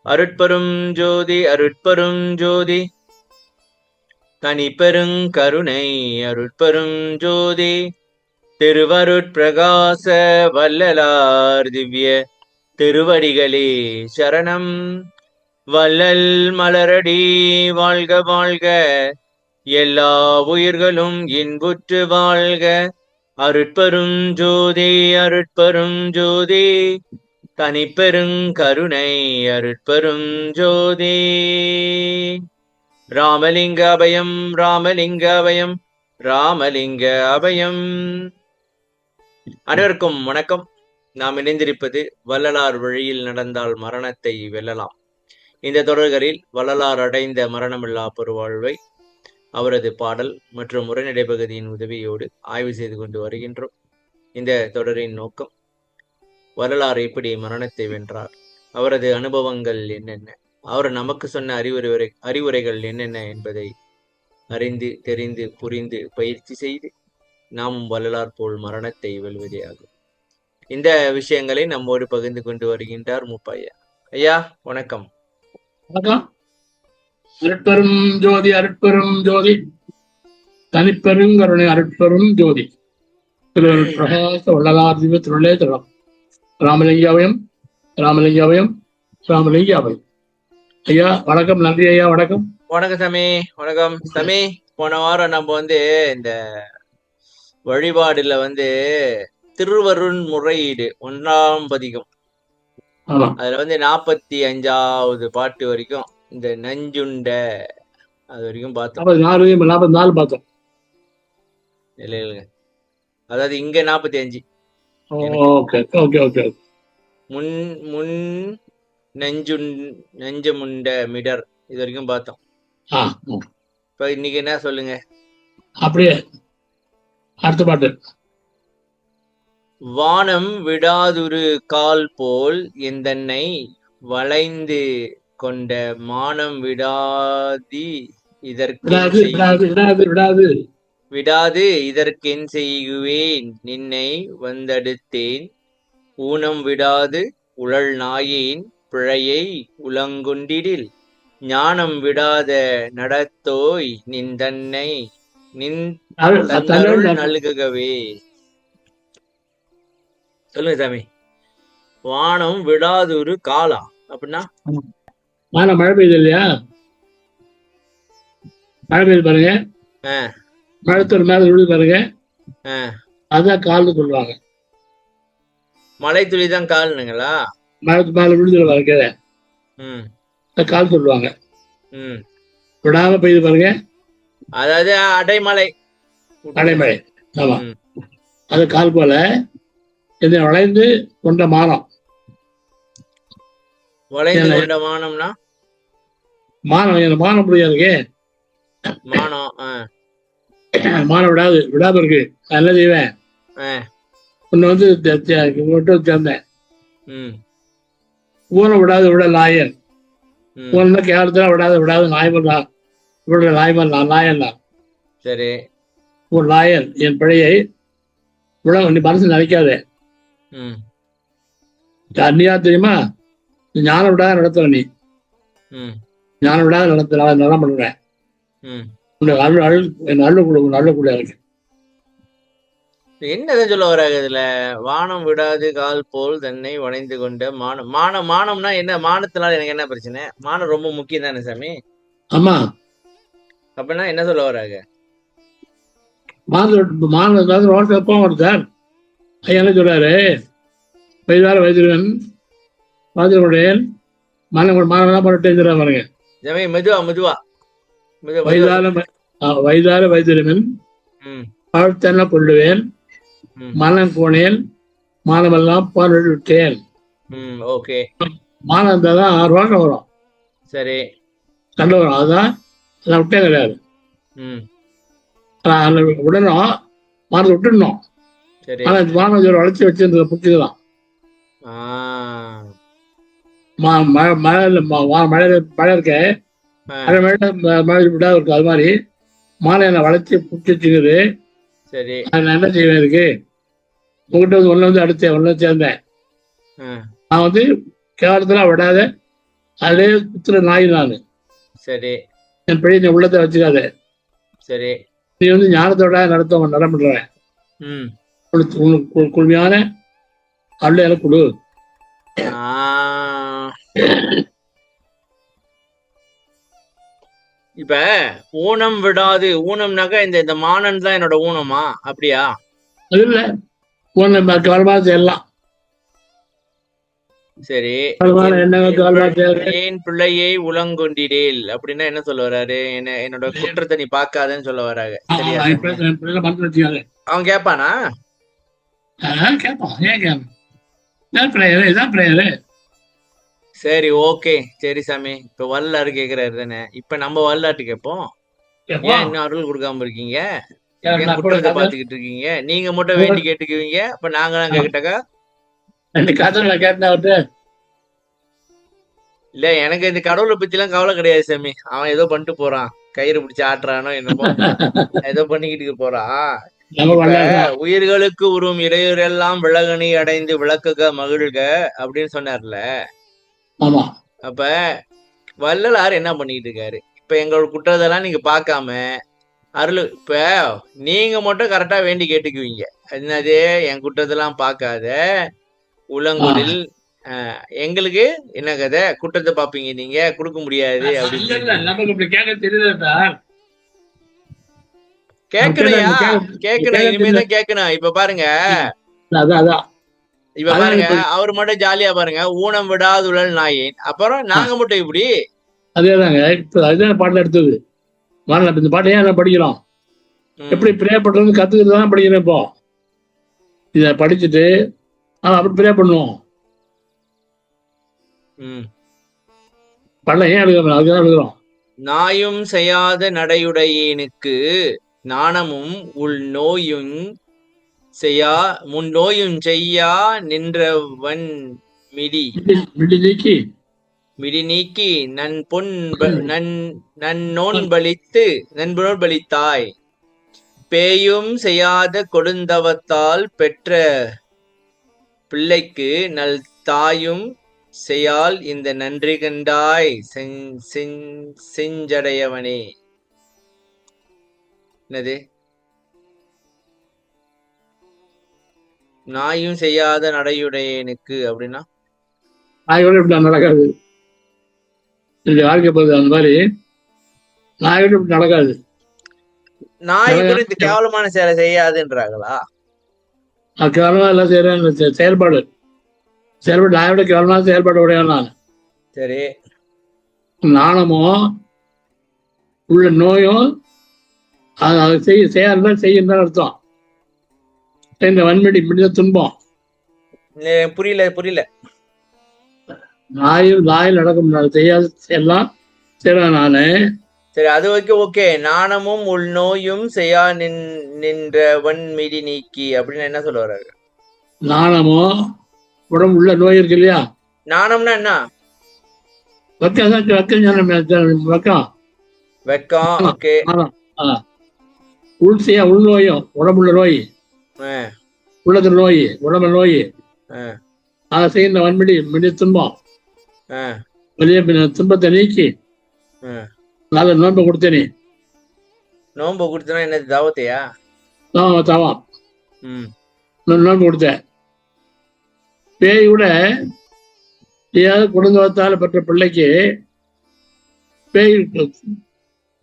அருட்பெரும் ஜோதி அருட்பெரும் ஜோதி தனிப்பெருங் கருணை அருட்பெரும் ஜோதி திருவருட்பிரகாச வல்லலார் திவ்ய திருவடிகளே சரணம். வள்ளல் மலரடி வாழ்க வாழ்க, எல்லா உயிர்களும் இன்புற்று வாழ்க. அருட்பெரும் ஜோதி அருட்பெரும் ஜோதி தனிப்பெருங் கருணை அருட்பெரும் ஜோதி. ராமலிங்க அபயம் ராமலிங்க அபயம் ராமலிங்க அபயம். அனைவருக்கும் வணக்கம். நாம் இணைந்திருப்பது வள்ளலார் வழியில் நடந்தால் மரணத்தை வெல்லலாம். இந்த தொடர்களில் வள்ளலார் அடைந்த மரணமில்லா பெருவாழ்வை அவரது பாடல் மற்றும் உரைநடை பகுதியின் உதவியோடு ஆய்வு செய்து கொண்டு வருகின்றோம். இந்த தொடரின் நோக்கம், வள்ளலார் எப்படி மரணத்தை வென்றார், அவரது அனுபவங்கள் என்னென்ன, அவர் நமக்கு சொன்ன அறிவுரைகள் என்னென்ன என்பதை அறிந்து தெரிந்து புரிந்து பயிற்சி செய்து நாம் வள்ளலார் போல் மரணத்தை வெல்வதே ஆகும். இந்த விஷயங்களை நம்மோடு பகிர்ந்து கொண்டு வருகின்றார் மூப்பையா. ஐயா வணக்கம். வணக்கம். அருட்பெரும் ஜோதி அருட்பெரும் ஜோதி தனிப்பெருங்கருணை அருட்பெரும் ஜோதி திரு பிரகாச வள்ளலார் திவ்ய திருளே தரம். ராமலிங்காவயம் ராமலிங்காவயம் ராமலிங்காவயம். ஐயா வணக்கம். நன்றி ஐயா. வணக்கம். வணக்கம் சாமி. வணக்கம் சாமி. போன வாரம் நம்ம இந்த வழிபாடுல திருவருண் முறையீடு 1ஆம் பதிகம், அதுல 45வது பாட்டு வரைக்கும் இந்த நஞ்சுண்ட அது வரைக்கும் பார்த்தோம். 44 பார்த்தோம். இல்ல அதாவது இங்க 45. முன் முன் நஞ்சமுண்ட மிடர் இது வரைக்கும் பார்த்தோம். இப்ப இன்னைக்கு என்ன சொல்லுங்க? அப்படியே அடுத்த பாட்டு. வானம் விடாதுரு கால் போல் எந்தன்னை வளைந்து கொண்ட மானம் விடாது இதற்கென் செய்குவேன் நின்னை வந்தடுத்தேன் ஊனம் விடாது உழல் நாயேன் பிழையை உலங்குண்டிடில் ஞானம் விடாத நடத்தோய் நின்றன்னை நின் நல்கவே. சொல்லுங்க சாமி. வானம் விடாதுரு காலா அப்படின்னா மழை பெய்யுது இல்லையா? மழை பெய்யுது பாருங்க. மழைத்தூர் மேல விழுது பாருங்க. அதான் கால்னு சொல்லுவாங்க. மழை துளிதான் கால்னுங்களா? மழை மேல விழுது பாருங்க, கால் சொல்லுவாங்க. விடாம பெய்யுது பாருங்க, அதாவது அடைமழை. அடைமழை, ஆமா. அது கால் போல இதை வளைந்து கொண்ட மானம். வளைந்து கொண்ட மானம்னா மானம் மானம் முடியாதுங்க. மானம் விடாம இருக்கு. நல்ல செய்வேன். உன்னை சேர்ந்தேன். ஊனம் விடாது விட லாயன். ஊன கேவலத்துல விடாது நாய்மல்லா விட நாய்மல்லா நாயன் தான். சரி. ஒரு லாயன் என் பிழையை விட நீ மனசு நினைக்காத. அன்னியா தெரியுமா? ஞானம் விடாத நடத்துற. நீ ஞானம் விடாத நடத்த நல்லா பண்றேன். நல்ல கூட இருக்கு. என்னதான் சொல்ல வராங்க இதுல? வானம் விடாது கால் போல் தன்னை வளைந்து கொண்ட மானம். மானம்னா என்ன? மானத்தினால எனக்கு என்ன பிரச்சனை? மானம் ரொம்ப முக்கியம் தானே சாமி? ஆமா. அப்படின்னா என்ன சொல்ல வராங்க? மானம் வருதார் என்ன சொல்றாரு? வயதார வைத்திருவன் வாதிரமுடையன் மானம் பண்ணிட்டு பாருங்க. மெதுவா வயதார வைத்திருவன் வாழ்த்தென்ன கொள்ளுவேன் மனம் போனேன் மானமெல்லாம் பால் விட்டேன். மானம் இருந்தாதான் 6 வருஷம் வரும். சரி, கண்டு வரும். அதுதான் விட்டே கிடையாது. உடனும் மானத்தை விட்டுடணும். ஆனா மானம் வளர்ச்சி வச்சிருந்தத புரிச்சுக்கலாம். மழை இருக்க மழை விடாது இருக்கு. அது மாதிரி மாலை என்ன வளர்ச்சி புடிச்சுங்குது. சரி, நான் என்ன செய்வேன்? இருக்கு உங்ககிட்ட ஒன்னு அடுத்தேன், ஒன்னு சேர்ந்தேன். நான் கேவலத்துல விடாத, அதே குத்துற நாய் நான். சரி என் படி நீ உள்ளத்தை வச்சுக்காத. சரி. நீ ஞானத்தோட நடத்த நடமுடுற. ம். உனக்கு குழுமையான அருளை எனக்கு கொடு. இப்ப ஊனம் விடாது, ஊனம்னாக்கா இந்த இந்த மானன் தான் என்னோட ஊனமா? அப்படியா? அது இல்ல, ஊனம் கவனமாக செய்யலாம். சரி. என் பிள்ளையை உலங்கொண்டிடேல் அப்படின்னா என்ன சொல்ல வர்றாரு? என்னோட குற்றத்தை நீ பாக்காதன்னு சொல்ல வர்றாங்க. சரியா? அவன் கேப்பானா? கேட்பான். ஏன் கேட்பான்? சரி, ஓகே. சரி சாமி, இப்ப வரலாறு கேக்குறாரு தானே, இப்ப நம்ம வரலாற்று கேட்போம். ஏன் இன்னும் அருள் கொடுக்காம இருக்கீங்க? ஏன் குற்றத்தை பாத்துக்கிட்டு இருக்கீங்க? நீங்க மட்டும் வேண்டி கேட்டுக்குவீங்க, அப்ப நாங்களாம் கேட்டாக்கா? இல்ல, எனக்கு இந்த கடவுளை பத்தி எல்லாம் கவலை கிடையாது சாமி. அவன் ஏதோ பண்ணிட்டு போறான், கயிறு பிடிச்சு ஆட்டுறானோ என்னமோ, ஏதோ பண்ணிக்கிட்டு போறான். உயிர்களுக்கு உறும் இறையூரெல்லாம் விலகணி அடைந்து விளக்குக மகிழ்க அப்படின்னு சொன்னார்ல. அப்ப வள்ளலார் என்ன பண்ணிட்டு இருக்காரு? இப்ப எங்களோட குற்றத்தெல்லாம் நீங்க பாக்காம அருள், இப்ப நீங்க மட்டும் கரெக்டா வேண்டி கேட்டுக்குவீங்க. என்னது, என் குற்றத்தெல்லாம் பார்க்காத உலங்குடில், எங்களுக்கு என்ன கதை, குற்றத்தை பாப்பீங்க, நீங்க கொடுக்க முடியாது அப்படின்னு கேட்கணையா? கேட்கணும், இனிமேதான் கேட்கணும். இப்ப பாருங்க, இப்ப பாருங்க, அவரு மட்டும் ஜாலியா பாருங்க, ஊனம் விடாதுழல் நாயின், அப்புறம் நாங்க மட்டும் இப்படி. அதேதாங்க இப்ப அதுதான் பாட்டுல எடுத்தது. இந்த பாட்டை ஏன் படிக்கிறோம்? எப்படி பிரே பண்றது கத்துக்கிட்டு தான் படிக்கிறேன். இப்போ இத படிச்சுட்டு அப்படி பிரே பண்ணுவோம். பண்ண ஏன் எழுதுறோம்? அதுதான் எழுதுறோம். நாயும் செய்யாத நடையுடையனுக்கு நாணமும் உள் நோயும் செய்யா முன் நோயும் செய்யா நின்றவன் மிடி நீக்கி மிடி நீக்கி நன்னோன் பலித்தாய் பேயும் செய்யாத கொடுந்தவத்தால் பெற்ற பிள்ளைக்கு நல் தாயும் செய்யால் இந்த நன்றி கண்டாய் செஞ்சடையவனே. என்னது? நாயும் செய்யாத நடையுடையனுக்கு அப்படின்னா நாயோட இப்படி நடக்காது. வாழ்க்கை போகுது அந்த மாதிரி. நாயோட இப்படி நடக்காது. நாய் கூட இந்த கேவலமான செயலை செய்யாதுன்றாங்களா? கேவலமா எல்லாம் செய்யறேன். செயல்பாடு நாயோட கேவலமான செயல்பாடு உடையவன் நான். சரி. நாணமோ உள்ள நோயும் அதை செய்யும் அர்த்தம். இந்த வன்மடி முடிஞ்ச துன்பம். புரியல. நாயில் நடக்கும் செய்யாது எல்லாம் செய்வேன் நானு. சரி, அது ஓகே. நாணமும் உள் நோயும் செய்யா நின்றவன் மிடி நீக்கி அப்படின்னு என்ன சொல்ல வர்றாரு? நாணமோ உடம்பு உள்ள நோய் இருக்கு இல்லையா? நாணம்னா என்ன? வெக்கம். ஓகே. உள் செய்ய உள் நோயும் உடம்புள்ள நோய், உள்ளது நோய், உடம்பு நோய், அதை செய்ய வன்மிடி துன்பம். வெளியே துன்பத்தை நீக்கி நல்ல நோன்பு கொடுத்தேனே. நோன்பு கொடுத்தனா என்னது? தாவத்தையா? தாவம் நோன்பு கொடுத்தேன். பேய் கூட குடும்பத்தால பெற்ற பிள்ளைக்கு பேய்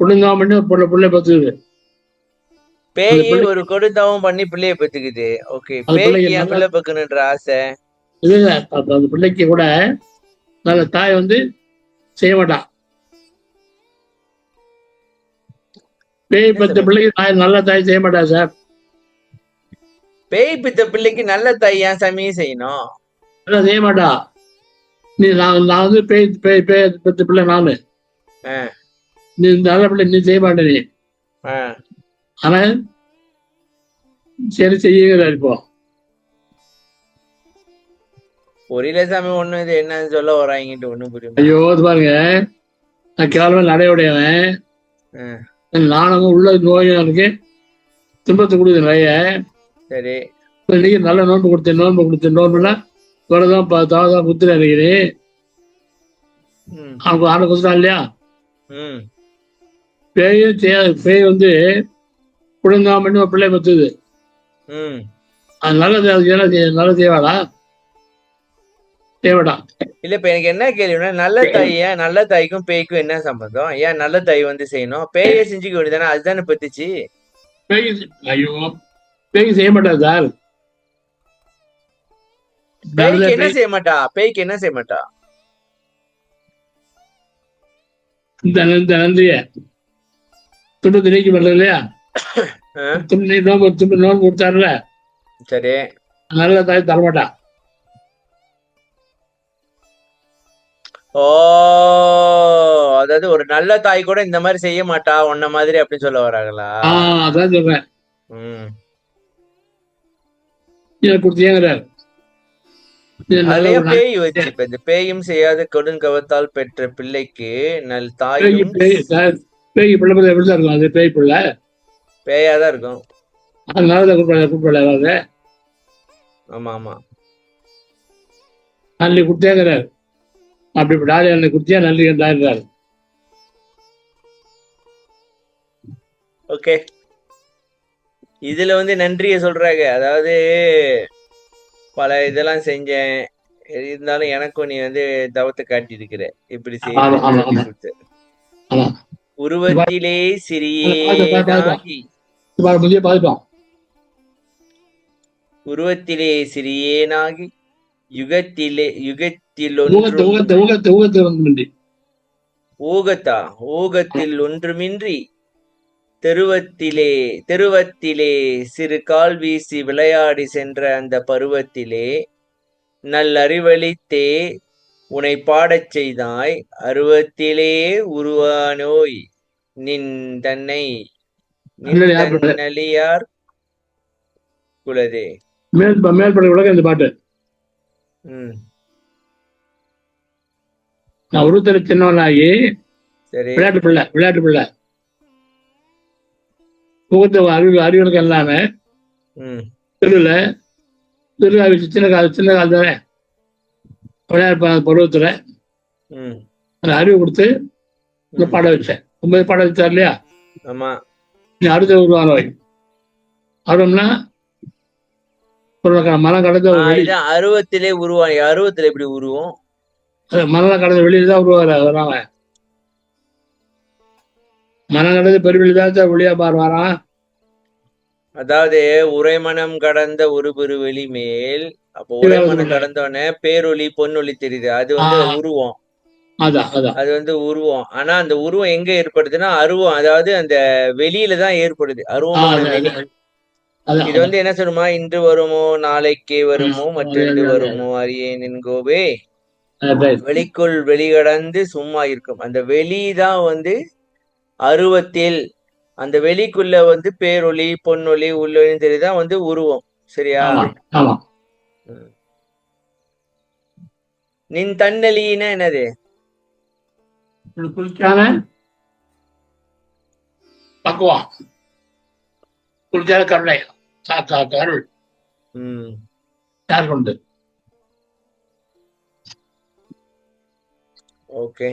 குடுங்காம பிள்ளை பத்துக்குது. பேய் ஒரு கொடுத்தாவும் பண்ணி பிள்ளைய பெத்துக்குது. ஓகே. பேய்க்கு என் பிள்ளை பெக்கணுன்ற ஆசை இல்ல. அந்த பிள்ளைக்கு கூட நல்ல தாய் செய்ய மாட்டான். பேய் பெத்த பிள்ளைக்கு நல்ல தாய் செய்ய மாட்டா சார். பேய் பெத்த பிள்ளைக்கு நல்ல தாய் ஏன் சாமியும் செய்யணும்? செய்ய மாட்டா. நீ நான் பேய் பெத்த பிள்ளை நானு. நீ நல்ல பிள்ளை நீ செய்ய மாட்ட. நீ ஆனா சரி செய்யுங்க. இப்போ புரியல சாமி. ஒண்ணு இது என்ன சொல்ல வராங்கிட்டு ஒண்ணும் புரியல. ஐயோ பாருங்க, நான் கேவலமா நடையுடையவன். நாணமும் உள்ள நோயும் எனக்கு துன்பத்தை கொடுக்குது நிறைய. சரி. இன்னைக்கு நல்ல நோன்பு கொடுத்தேன். நோன்புனா குத்துறேன். அவனுக்கு ஆடு கொடுத்தான் இல்லையா? பேய் வந்து குழந்தாமன்னு ஒரு பிள்ளை பத்துது. அது நல்லது. அது நல்ல தேவாடா தேவடா இல்ல. இப்ப எனக்கு என்ன கேள்வினா, நல்ல தாய் ஏன் நல்ல தாய்க்கும் பேய்க்கும் என்ன சம்பந்தம்? ஏன் நல்ல தாய் வந்து செய்யணும்? பேயே செஞ்சுக்க வேண்டியதானே? அதுதானே பத்துச்சு. பேய் ஐயோ பேய் செய்ய மாட்டா சார். பேய்க்கு என்ன செய்ய மாட்டா? பேய்க்கு என்ன செய்ய மாட்டா? இந்த நன்றிய துன்பத்தை நீக்கி பண்றது இல்லையா? நோன்பு கொடுத்தாருல, சரி, நல்ல தாய் தரமாட்டா. ஓ, அதாவது ஒரு நல்ல தாய் கூட இந்த மாதிரி செய்ய மாட்டா உன்ன மாதிரி அப்படின்னு சொல்ல வராங்களா? அதான் சொல்றேன். கொடுத்தீங்கிறார். பேய் வச்சு இப்ப இந்த பேயும் செய்யாத கொடுங்கவத்தால் பெற்ற பிள்ளைக்கு நல் தாயும் பேய் பிள்ளை எப்படிதான் இருக்கும்? அது பேய் பிள்ளை பேயாதான் இருக்கும். அதனாலதான் ஆமா ஆமா நல்லி குடுத்தேங்கிறார். அப்படி டாலி குடுத்தியா நல்லி என்றார். ஓகே, இதுல வந்து நன்றிய சொல்றாங்க. அதாவது பல இதெல்லாம் செஞ்சேன், இருந்தாலும் எனக்கும் நீ வந்து தவத்தை காட்டி இருக்கிற, இப்படி செய்ய. உருவத்திலே சிறியேனாகி உருவத்திலே சிறியேனாகி ஊகத்தில் ஒன்றுமின்றி தெருவத்திலே சிறு கால் வீசி விளையாடி சென்ற அந்த பருவத்திலே நல்லறிவளித்தே உனை பாடச் செய்தாய். அருவத்திலே உருவானோய் நின் தன்னை நல்லியார் குலதே. மேல்பட உலக இந்த பாட்டு நான் உருத்தர சின்னவனாகி விளையாட்டு பிள்ளை முகத்தை அறிவுகளுக்கு எல்லாமே திருவிழா சின்ன கால தானே விளையாட்டு பருவத்துல அந்த அறிவு கொடுத்து பாட வச்சேன். 9 பாட வச்சார் இல்லையா? ஆமா. நீ அடுத்த உருவானவை அருவம்னா மனம் கடந்த அருவத்திலே உருவாங்க. அருவத்துல எப்படி உருவம்? மனம் கடந்த வெளியில தான் உருவாங்க. மனம் கடந்த பெருவெளிதான் வெளியா பார் வரான். அதாவது உரைமனம் கடந்த ஒரு பெருவெளி மேல். அப்போ உரைமனம் கடந்தோடனே பேரொளி பொன்னொளி தெரியுது. அது வந்து உருவம். அது வந்து உருவம். ஆனா அந்த உருவம் எங்க ஏற்படுதுன்னா அருவம், அதாவது அந்த வெளியில தான் ஏற்படுது. அருவமான வெளி. இது வந்து என்ன சொல்லுமா? இன்று வருமோ நாளைக்கே வருமோ மற்றென்று வருமோ அறியேன் என்கோவே. வெளிக்குள் வெளிகடந்து சும்மா இருக்கும். அந்த வெளிதான் வந்து அருவத்தில். அந்த வெளிக்குள்ள வந்து பேரொளி பொன்னொளி உள்ளொளின்னு தெரியுதான் வந்து உருவம். சரியா? நின் தன்னலின்னா என்னது? குளிக்கான பக்குவம், குளிச்சால கருணை, அருள் யார் கொண்டு. ஓகே.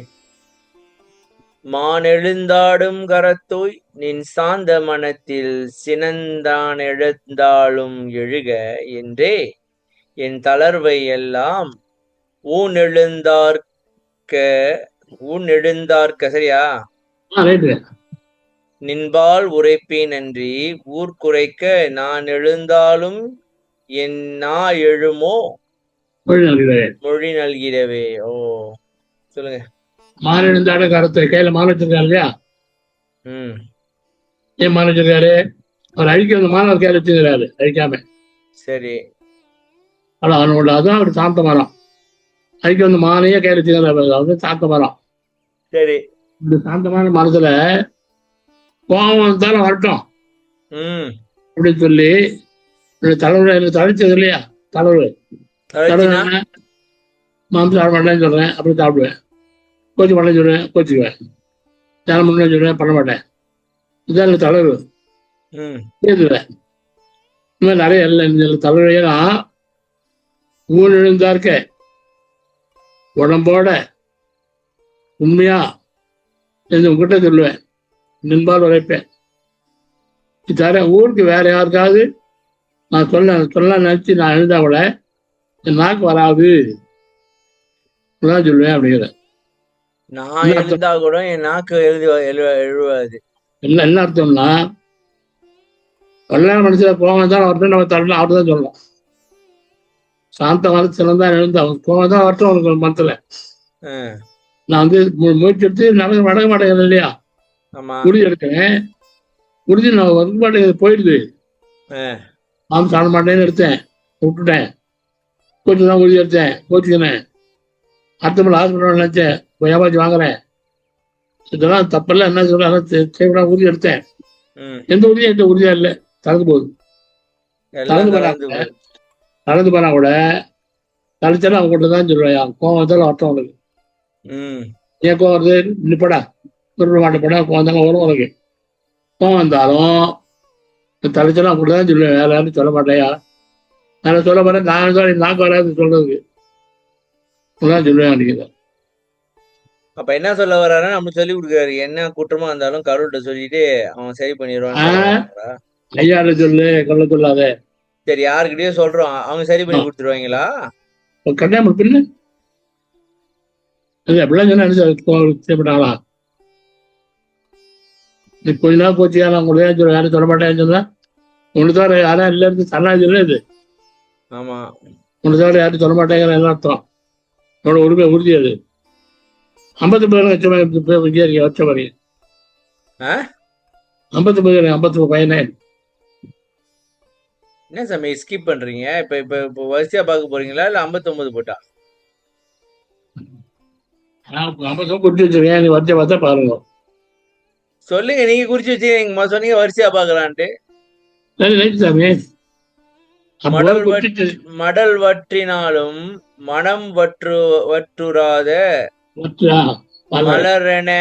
மான் எழுந்தாடும் கரத்தோய் நின் சாந்த மனத்தில் சினந்தான் எழுந்தாலும் எழுக என்றே என் தளர்வை எல்லாம் ஊன் எழுந்தார்க்க சரியா? நின்பால் உரைப்பேன் நன்றி ஊர் குறைக்க நான் எழுந்தாலும் என் நா எழுமோ மொழி நல்கிறவே. ஓ, சொல்லுங்க. மான் எழுந்தாட கருத்தை கையில மான் வச்சிருக்காரு இல்லையா? ஏன் மான் வச்சிருக்காரு? அவர் அழிக்க வந்த மான் கையில வச்சிருக்காரு, அழிக்காம. சரி. அவனோட அதான் ஒரு சாந்த மரம். அழிக்க வந்த மானையே கையில வச்சிருக்காரு, அது சாந்த மரம். சரி. இந்த சாந்தமான மரத்துல கோபம் வந்தாலும் வரட்டும் அப்படின்னு சொல்லி தலைவர் தழைச்சது இல்லையா? தலைவர் மாம்சம் சாப்பிட மாட்டேன்னு சொல்றேன், அப்படி சாப்பிடுவேன். கோச்சு பண்ண சொல்லுவேன், கோச்சுக்குவேன். தியானம் பண்ண சொல்லுவேன், பண்ண மாட்டேன். இதுதான் எனக்கு தலைவர். பேசுவேன். இந்த மாதிரி நிறைய இல்லை தலைவரையெல்லாம் ஊன் எழுந்தார்க்க உடம்போட உண்மையா உங்ககிட்ட சொல்லுவேன், நின்பால் உழைப்பேன். தர ஊருக்கு வேற யாருக்காவது நான் சொல்ல நினைச்சு நான் எழுந்தா கூட என் நாக்கு வராது சொல்லுவேன் அப்படிங்கிற. நான் எழுந்தா கூட என் நாக்கு எழுவாது. என்ன அர்த்தம்னா, கல்யாண மனுஷில கோவம் தான் வரட்டும், நம்ம தரணும் அவர் தான் சொல்லலாம். சாந்த மனசுல தான் எழுந்து அவன் கோவம் தான் வரட்டும் அவனுக்கு மனசுல. நான் முயற்சி எடுத்து நடக்க மாட்டேங்கிறேன் இல்லையா, உறுதி எடுக்கிறேன். உறுதி நான் வந்து மாட்டேங்குது, போயிடுது. நான் சாட மாட்டேன்னு எடுத்தேன், விட்டுட்டேன். கோச்சு தான் உறுதி எடுத்தேன், கோச்சுக்கினேன். அடுத்த ஹாஸ்பிட்டல் நினைச்சேன், ஏமாச்சி வாங்குறேன். இதெல்லாம் தப்பெல்லாம் என்ன சொல்ல உறுதி எடுத்தேன். எந்த உறுதியும் எந்த உறுதியா இல்லை, தளர்ந்து போகுது. தளர்ந்து போனா கூட தலைச்சாலும் அவங்க கிட்ட தான் சொல்லுவேன், கோவம் வந்தாலும் வரட்டும் உனக்கு. ஏன் கோவம் வருது, நிப்படா திரும்ப மாட்டப்படா, கோவம் வந்தாலும் வரும் உனக்கு. கோவம் வந்தாலும் தலைச்சாலும் அவங்க கிட்ட தான் சொல்லுவேன், வேற யாரும் சொல்ல மாட்டேயா. நான் சொல்ல மாட்டேன், நாக்கு வராது சொல்றதுக்கு தான் சொல்லுவேன் அப்படிங்கிற. அப்ப என்ன சொல்ல வர்றாரு, நம்ம சொல்லி கொடுக்குறாரு. என்ன குற்றமா இருந்தாலும் கடவுள்கிட்ட சொல்லிட்டு அவன் சரி பண்ணிடுவான். ஐயாரு சொல்லு, கொள்ள சொல்லாத. சரி, யாருக்கிட்டயோ சொல்றோம், அவங்க சரி பண்ணி கொடுத்துருவாங்களா? கல்யாணம் பின்னு அப்படிலாம் சொன்னா நீ கொஞ்ச நாள் போச்சியா, நான் உங்களுக்கு சொல்ல யாரும் சொல்ல மாட்டேன்னு சொன்னா ஒன்று தவிர யாரும் இல்லை இருந்து தன்னா சொல்லுது. ஆமா, ஒன்று தவிர யாரும் சொல்ல மாட்டேங்கிற என்ன அர்த்தம்? உன்னோட உரிமை உறுதி அது. 50 பேர் வச்ச மாதிரி 50 பையனே. என்ன சாமி ஸ்கிப் பண்றீங்க? இப்ப வரிசையா பார்க்க போறீங்களா இல்ல 59 போட்டா? 50 குறிச்சு வச்சிருக்கேன், நீ வரிசையா பார்த்தா பாருங்க. சொல்லுங்க, நீங்க குறிச்சு வச்சுக்கீங்க, சொன்னீங்க வரிசையா பாக்கலான்ட்டு. சாமி, மடல் வற்றினாலும் மனம் வற்றுராத மலரென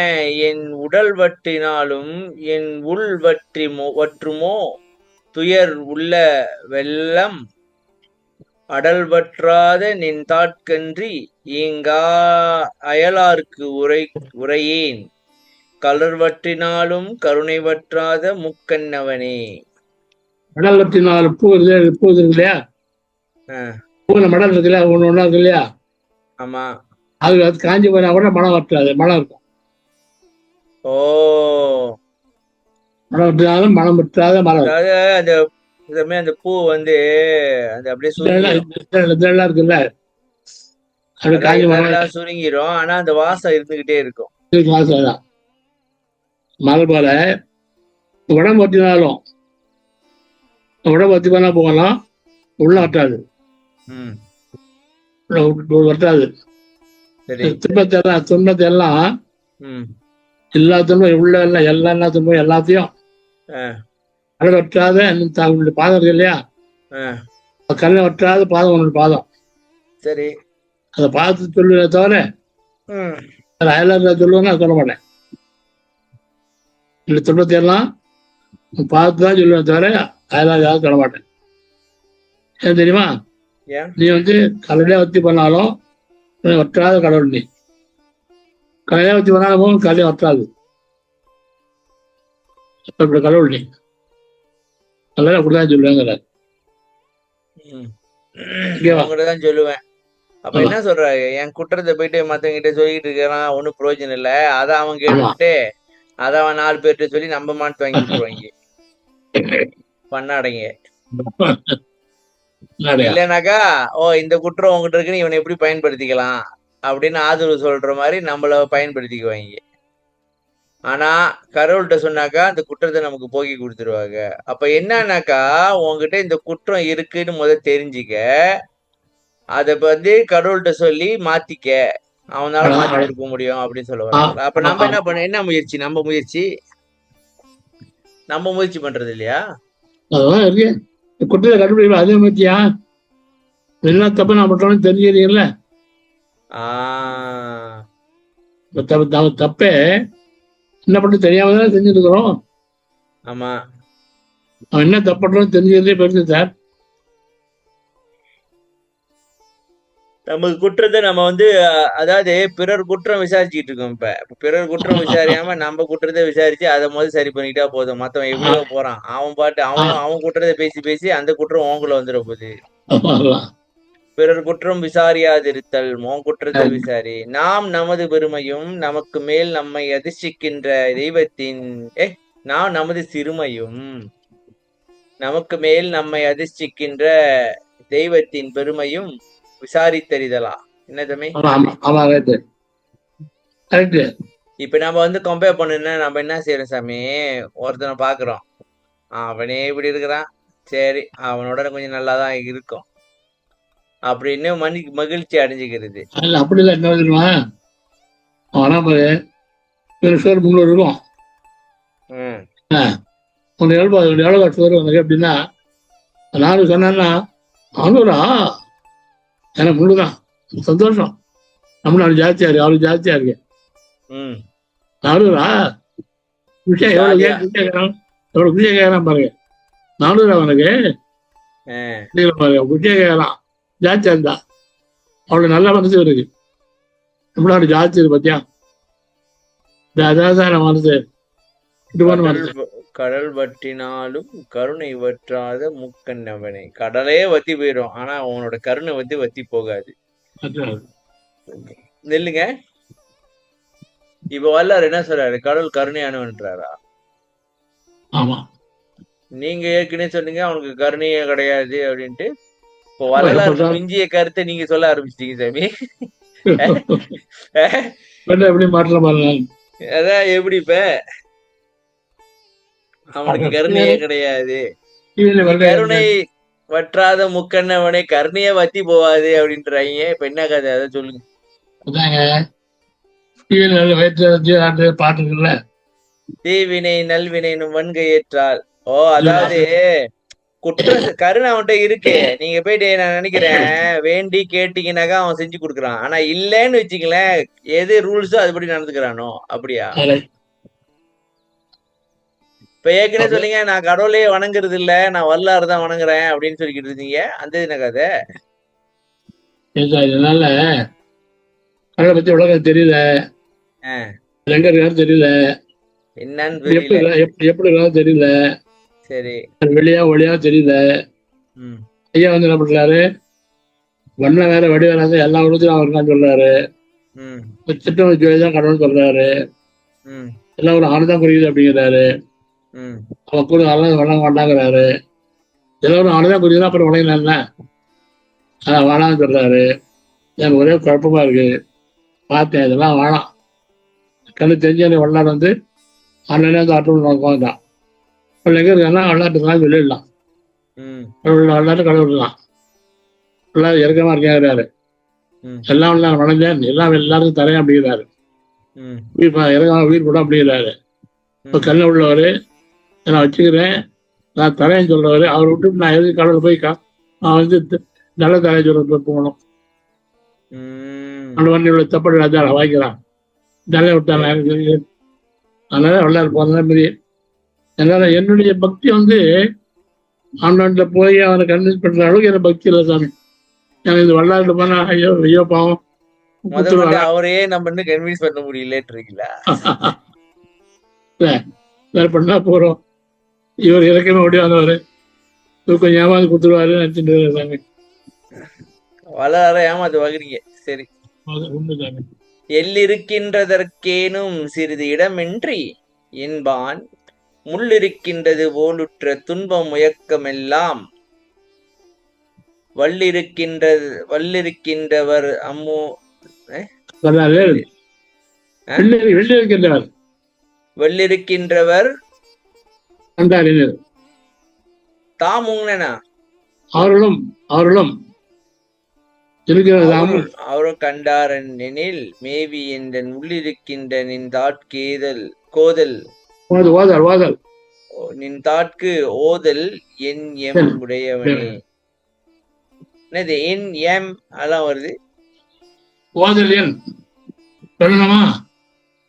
என் உடல் வற்றினாலும் என் உள் வற்றுமோ துயர் உள்ள வெள்ளம் அடல் வற்றாத நின் தாட்கன்றி ஈங்கா அயலார்க்கு உரையேன் கலர் வற்றினாலும் கருணை வற்றாத முக்கண்ணவனே. மடல் வற்றினாலும் பூ இருக்கு இல்லையா, பூல மடல் இருக்கு இல்லையா, ஒண்ணு இருக்கு இல்லையா. ஆமா, அது காஞ்சி போனா கூட மழை வற்றாது, மழை இருக்கும். ஓ, மழை வற்றினாலும் மனம் வற்றாத மழை. அந்த பூ வந்து அந்த அப்படியே இதெல்லாம் இருக்குல்ல, அது காஞ்சி மரம் சுருங்கிரும், ஆனா அந்த வாசம் இருந்துகிட்டே இருக்கும். வாசம் தான் மழை போல. உடம்பு வற்றினாலும் உடம்பு வத்தி போனா போகலாம், உள்ள வற்றாது, வற்றாது. துன்பத்தை எல்லாம் எல்லா துன்பம் உள்ள எல்லாம் எல்லா துன்பம் எல்லாத்தையும் கடல் வற்றாத பாதம் இருக்கு இல்லையா, கடல் வற்றாத பாதம் உன்னோட பாதம். சரி, அந்த பாதத்தை சொல்லுவதை தவிர அயலாளர் சொல்லுவேன், நான் சொல்ல மாட்டேன். இந்த துன்பத்தை எல்லாம் பார்த்து தான் சொல்லுவேன் தவிர அயலாளர் யாரும் சொல்ல மாட்டேன். ஏன் தெரியுமா, நீ கலையில வத்தி பண்ணாலும் வற்றாத கடவுள். நீ கலையில வத்தி பண்ணாலும் கலையை வற்றாது. இப்படி கடவுள் நீ கலையில அப்படிதான் சொல்லுவேங்கிற. தான் சொல்லுவேன். அப்ப என்ன சொல்றாரு, என் குற்றத்தை போயிட்டு மத்தவங்க கிட்ட சொல்லிட்டு இருக்கிறான், ஒன்னும் பிரயோஜனம் இல்ல. அதான் அவன் கேட்டுட்டு அத அவன் 4 பேர்கிட்ட சொல்லி நம்ம மாட்டு வாங்கி விட்டுருவாங்க பண்ணாடைங்க. இல்லனாக்கா இந்த குற்றம் உங்ககிட்ட இருக்குன்னு இவனை எப்படி பயன்படுத்திக்கலாம் அப்படின்னு ஆதரவு சொல்ற மாதிரி நம்மள பயன்படுத்திக்குவாங்க. ஆனா கடவுள்கிட்ட சொன்னாக்கா அந்த குற்றத்தை நமக்கு போக்கி கொடுத்துருவாங்க. அப்ப என்னன்னாக்கா, உங்ககிட்ட இந்த குற்றம் இருக்குன்னு தெரிஞ்சுக்க, அத கடவுள்கிட்ட சொல்லி மாத்திக்க, அவனால மாத்தி கொடுக்க முடியும் அப்படின்னு சொல்லுவாங்க. அப்ப நம்ம என்ன பண்ண, என்ன முயற்சி, நம்ம முயற்சி பண்றது இல்லையா? குற்றத்தை கண்டுபிடிக்கலாம், அதே முயற்சியா? என்ன தப்பு நான் பண்றோம்னு தெரிஞ்சுக்கிறீங்கல்ல, தப்பே என்ன பண்ண தெரியாம தானே செஞ்சுட்டு இருக்கிறோம். ஆமா, அவன் என்ன தப்பு பண்றோம்னு தெரிஞ்சுக்கிறதே பெருசு சார். நமக்கு குற்றத்தை நம்ம அதாவது பிறர் குற்றம் விசாரிச்சுக்கிட்டு இருக்கோம். இப்ப பிறர் குற்றம் விசாரியாம நம்ம குற்றத்தை விசாரிச்சு அதை சரி பண்ணிட்டா போதும். மத்தவன் எப்படியோ போறான், அவன் பாட்டு அவன் குற்றத்தை பேசி பேசி அந்த குற்றம் உங்களை வந்துட போகுது. பிறர் குற்றம் விசாரியாதிருத்தல் மோன் குற்றத்தை விசாரி. நாம் நமது பெருமையும் நமக்கு மேல் நம்மை அதிர்ஷ்டிக்கின்ற தெய்வத்தின் நாம் நமது சிறுமையும் நமக்கு மேல் நம்மை அதிர்ஷ்டிக்கின்ற தெய்வத்தின் பெருமையும் விசாரித்தறிதலா. என்ன தம்பி? இப்ப நம்ம கம்பேர் பண்ணுன்னா நம்ம என்ன செய்யறோம் சாமி, ஒருத்தனை பாக்குறோம், அவனே இப்படி இருக்கிறான், சரி அவனோட கொஞ்சம் நல்லாதான் இருக்கும் அப்படின்னு மகிழ்ச்சி அடைஞ்சுக்கிறது. அப்படி இல்லை, என்ன தெரியுமா, ஆனா சோறு இருக்கும், 7 சோறு வந்து எப்படின்னா, நானும் சொன்னேன்னா 600 எனக்கு 3 சந்தோஷம். நம்மளால ஜாஸ்தியா இருக்கு, அவளுக்கு ஜாஸ்தியா இருக்கு. 400 விஷயம் எவ்வளவு குஷியா கேட்கலாம் பாருங்க. 400 அவனுக்கு பாருங்க, குஷியா கேட்கலாம். ஜாஸ்தியா இருந்தா அவளுக்கு நல்ல மனசு இருக்கு. நம்மளோட ஜாஸ்தி இருக்கு பத்தியா, அதான் மனசு. கடல் வற்றினாலும் கருணை வற்றாத முக்கண்ணவனை. கடலே வத்தி போயிடும், ஆனா அவனோட கருணை வத்தி போகாது. நெல்லுங்க. இப்ப வல்லார் என்ன சொல்றாரு, கடவுள் கருணையானவன்றாரா? ஆமா, நீங்க ஏற்கனவே சொன்னீங்க அவனுக்கு கருணையே கிடையாது அப்படின்ட்டு. இப்போ வள்ளலாருக்கு மிஞ்சிய கருத்தை நீங்க சொல்ல ஆரம்பிச்சிட்டீங்க சாமி. எப்படி மாற்ற பாருங்க. அதான் எப்படி இப்ப அவனுக்கு கருணையே கிடையாது, கருணை வற்றாத முக்கண்ணவனை கருணையே வத்தி போவாது அப்படின்றாங்க. இப்ப என்ன கதை, அதை சொல்லுங்க. பாட்டுல தீவினை நல்வினைனும் வன்கை ஏற்றால், அதாவது கருணை அவன்கிட்ட இருக்கு, நீங்க போயிட்டு நான் நினைக்கிறேன் வேண்டி கேட்டீங்கன்னாக்கா அவன் செஞ்சு கொடுக்குறான். ஆனா இல்லன்னு வச்சுக்கலேன், எது ரூல்ஸோ அதுபடி நடந்துக்கிறானோ. அப்படியா? இப்ப ஏற்கனவே சொல்லிங்க நான் கடவுளையே வணங்குறது இல்ல, நான் வல்லாறு தான் வணங்குறேன் அப்படின்னு சொல்லிக்கிட்டு இருந்தீங்க. அந்த என்ன கதை? இதனால கடவுளை பத்தி உலகம் தெரியல, எங்க இருக்காரு தெரியல, என்னன்னு எப்படி இருக்காரு தெரியல, சரி வெளியா ஒளியா தெரியல. ஐயா என்ன பண்றாரு, வண்ண வேற வடி வேறாது எல்லா உலகத்திலும் அவர் இருக்கான்னு சொல்றாரு. சிட்டம் ஜோதிதான் கடவுள்னு சொல்றாரு. எல்லாம் ஒரு ஆனந்தம் புரியுது அப்படிங்கிறாரு. அவன் கூட வழங்க வேண்டாங்கிறாரு. எல்லாரும் ஆனந்தம் புரியுது, அப்புறம் வழங்கினா அதான் வேணாம்னு சொல்றாரு. எனக்கு ஒரே குழப்பமா இருக்கு. பார்த்தேன், இதெல்லாம் வேணாம். கண்ணு தெரிஞ்ச வல்லாடு ஆன்லைன்ல ஆட்டோவில் உட்காந்துட்டான். எங்க இருக்காங்கன்னா விளையாட்டுலாம் சொல்லிடலாம், விளையாட்டு கடவுள் தான் எல்லாம் இறக்கமா இருக்கேங்கிறாரு. எல்லாம் வளைஞ்சேன், எல்லாம் எல்லாருக்கும் தரேன் அப்படிங்கிறாரு. இறக்கமா உயிர் கூட அப்படிங்கிறாரு. இப்போ கண்ணு உள்ளவரு நான் வச்சுக்கிறேன், நான் தரேன்னு சொல்றவரு, அவரை விட்டு நான் எதுக்கு கடவுள் போய் நான் நல்ல தரேன் சொல்ற போகணும். அந்த வண்டி இவ்வளவு தப்படி ராஜா வாங்கிக்கிறான், நல்ல விட்டாங்க. அதனால விளையாடு போனதான் பெரிய. அதனால என்னுடைய பக்தி ஆண்டாண்டுல போய் அவனை கன்வின்ஸ் பண்ற அளவுக்கு எனக்கு பக்தி இல்லை சாமி. எனக்கு இந்த விளையாட்டு போனா ஐயோ ஐயோ பாவம், அவரையே நம்ம கன்வின்ஸ் பண்ண முடியலன்றீங்களா? வேற பண்ணா போறோம், இவர் இறக்கமே ஓடியாந்தவரு கொஞ்சம் ஏமாந்து கொடுத்துருவாரு நினைச்சுட்டு சாமி. வளர ஏமாத்து வாங்குறீங்க. சரி, எல்லிருக்கின்றதற்கேனும் சிறிது இடமின்றி என்பான் முள்ளிருக்கின்றது போலுற்ற துன்பம் முயக்கமெல்லாம் வல்லிருக்கின்றவர் அம்மு வெள்ளிருக்கின்றவர் தாமுங்கனா அவர்களும் அவரும் கண்டாரெனில் மேவி என்ற உள்ளிருக்கின்ற நின் தாட்கேதல் கோதல் நின் தாட்கு ஓதல் என் எம் உடையவனே. என்னது என் எம் அதெல்லாம் வருது, ஓதல் என்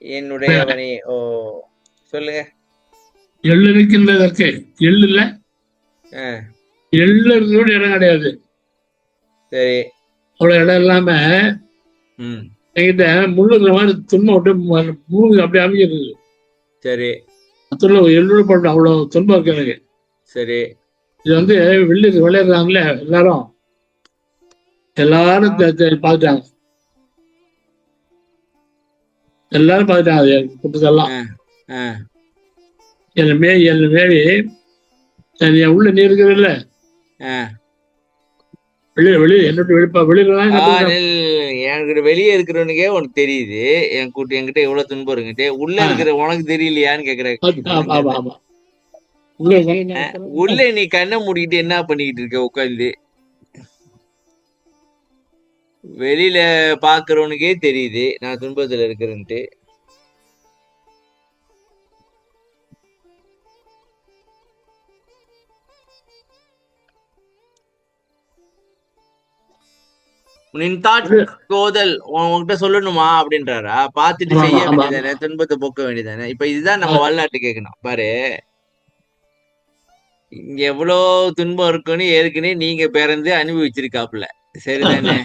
என்னுடையவனே. ஓ சொல்லுங்க. எள்ளு இருக்கின்றதற்கு எள்ளு இல்ல, எள்ளு இடம் கிடையாது. சரி, அவ்வளவு இடம் இல்லாம என்கிட்ட முள்ளுங்கிற மாதிரி துன்பம் விட்டு மூணு அப்படியே அமைக்கிறது. சரி. எழுநூறு போட்டு அவ்வளவு துன்பம் இருக்கு எனக்கு. சரி. இது வெள்ளி விளையாடுறாங்களே எல்லாரும் பார்த்துட்டாங்க. எல்லாரும் பார்த்துட்டாங்க குட்டத்தெல்லாம். என்ன மேவி உள்ள நீர் இருக்குது இல்ல, எனக்கு வெளியே இருக்கிறவனுக்கே உனக்கு தெரியுது என்கிட்ட எவ்வளவு துன்பம் இருக்குட்டு, உள்ள இருக்கிற உனக்கு தெரியலையான்னு கேக்குற. உள்ள நீ கண்ணை மூடிக்கிட்டு என்ன பண்ணிக்கிட்டு இருக்க உட்காந்து? வெளியில பாக்குறவனுக்கே தெரியுது நான் துன்பத்துல இருக்கிறேன்ட்டு. கோதல் உங்ககிட்ட சொல்லணுமா அப்படின்றாரா? பாத்துட்டு செய்ய வேண்டியதானே, துன்பத்தை போக்க வேண்டியதானே. இப்ப இதுதான் நம்ம வாழ்நாட்டு கேட்கணும் பாரு. இங்க எவ்வளவு துன்பம் இருக்குன்னு ஏற்கனவே நீங்க பிறந்து அனுபவிச்சிருக்காப்புல, சரிதானே?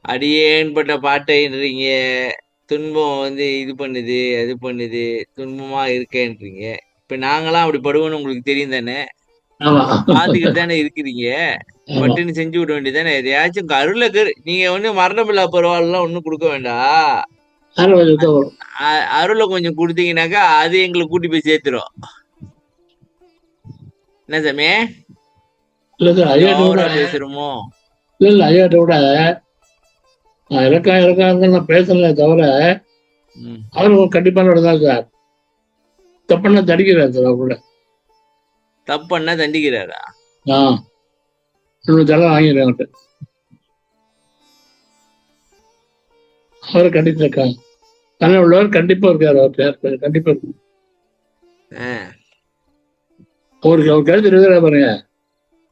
அடியேன்பட்ட பாட்டைன்றீங்க, துன்பம் இது பண்ணுது அது பண்ணுது, துன்பமா இருக்கேன்றீங்க. இப்ப நாங்களாம் அப்படி படுவோம்னு உங்களுக்கு தெரியும் தானே, பாத்துக்கிட்டு தானே இருக்கிறீங்க. பட்டுன்னு செஞ்சு விட வேண்டியதானே. எதையாச்சும் அருளுக்கு நீங்க மரணமில்லா பரவாயில்லாம் ஒண்ணும் கொடுக்க வேண்டாம். அருளை கொஞ்சம் கொடுத்தீங்கன்னாக்கா அது எங்களை கூட்டி போய் சேர்த்துரும். என்ன சாமி பேசுறோமோ? இல்ல ஐயாட்ட விட நான் பேசல தவிர அவரு கண்டிப்பா நடந்தாங்க சார். தப்புன்னா தண்டிக்கிறார் சார். அவர் கூட தப்புன்னா தண்டிக்கிறாரா? தலை வாங்கிடுறாங்க. அவரை கண்டிப்பா இருக்காங்க. தன்னை உள்ளவர் கண்டிப்பா இருக்காரு. அவர் கண்டிப்பா இருக்கு. அவருக்கு அவர் கருத்து இருக்கிற பாருங்க.